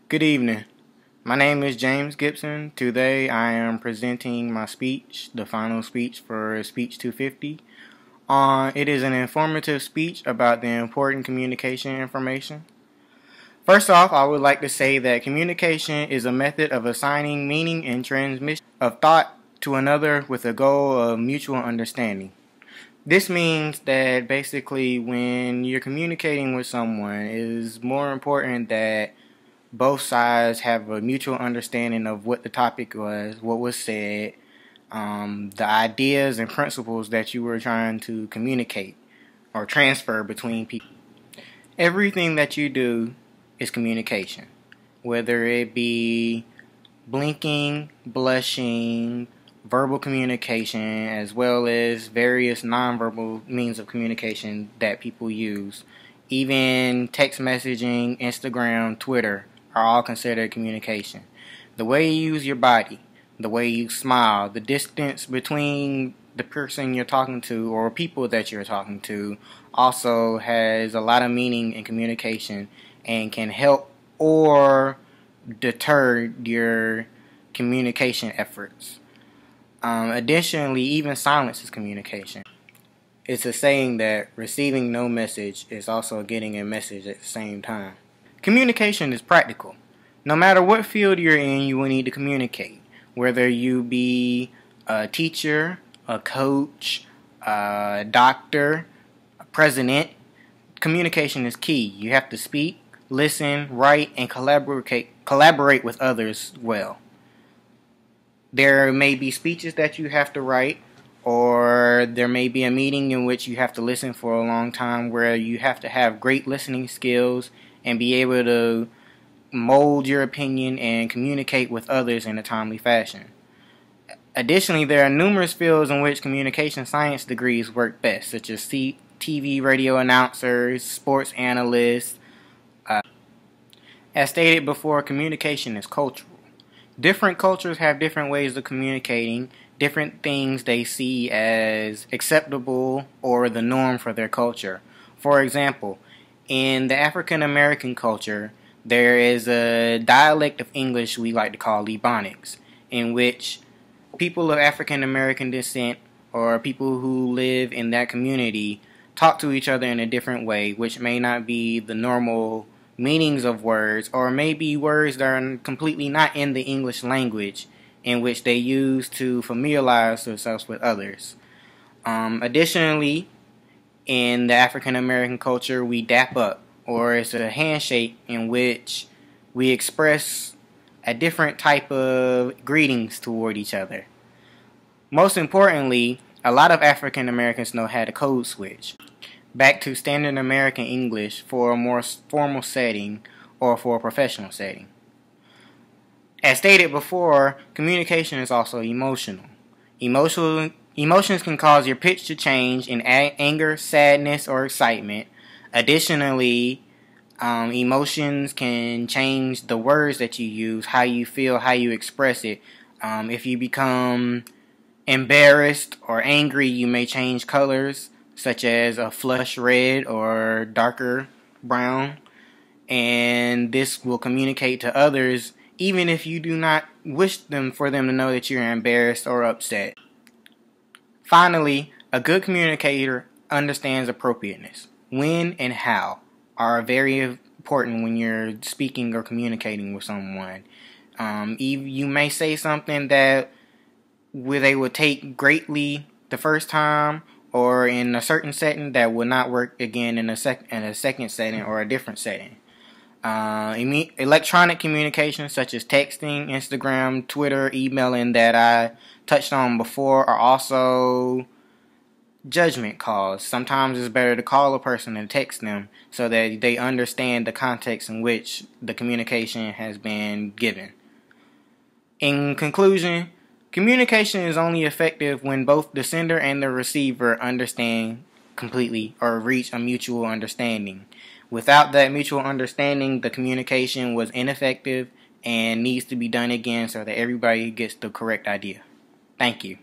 Good evening. My name is James Gibson. Today I am presenting my speech, the final speech for Speech 250. It is an informative speech about the important communication information. First off, I would like to say that communication is a method of assigning meaning and transmission of thought to another with a goal of mutual understanding. This means that basically when you're communicating with someone, it is more important that both sides have a mutual understanding of what the topic was, what was said, the ideas and principles that you were trying to communicate or transfer between people. Everything that you do is communication, whether it be blinking, blushing, verbal communication, as well as various nonverbal means of communication that people use. Even text messaging, Instagram, Twitter are all considered communication. The way you use your body, the way you smile, the distance between the person you're talking to or people that you're talking to also has a lot of meaning in communication and can help or deter your communication efforts. Additionally, even silence is communication. It's a saying that receiving no message is also getting a message at the same time. Communication is practical. No matter what field you're in, you will need to communicate. Whether you be a teacher, a coach, a doctor, a president, communication is key. You have to speak, listen, write, and collaborate with others well. There may be speeches that you have to write, or there may be a meeting in which you have to listen for a long time where you have to have great listening skills and be able to mold your opinion and communicate with others in a timely fashion. Additionally, there are numerous fields in which communication science degrees work best, such as TV, radio announcers, sports analysts. As stated before, communication is cultural. Different cultures have different ways of communicating, different things they see as acceptable or the norm for their culture. For example, in the African American culture, there is a dialect of English we like to call Ebonics, in which people of African American descent or people who live in that community talk to each other in a different way, which may not be the normal meanings of words, or maybe words that are completely not in the English language, in which they use to familiarize themselves with others. Additionally, in the African American culture, we dap up, or it's a handshake in which we express a different type of greetings toward each other. Most importantly, a lot of African Americans know how to code switch back to standard American English for a more formal setting or for a professional setting. As stated before, communication is also emotional. Emotions can cause your pitch to change in anger, sadness, or excitement. Additionally, emotions can change the words that you use, how you feel, how you express it. If you become embarrassed or angry, you may change colors, such as a flush red or darker brown. And this will communicate to others even if you do not wish for them to know that you're embarrassed or upset. Finally, a good communicator understands appropriateness. When and how are very important when you're speaking or communicating with someone. You may say something that they would take greatly the first time, or in a certain setting that will not work again in a second setting or a different setting. Electronic communication such as texting, Instagram, Twitter, emailing that I touched on before are also judgment calls. Sometimes it's better to call a person than text them so that they understand the context in which the communication has been given. In conclusion, communication is only effective when both the sender and the receiver understand completely or reach a mutual understanding. Without that mutual understanding, the communication was ineffective and needs to be done again so that everybody gets the correct idea. Thank you.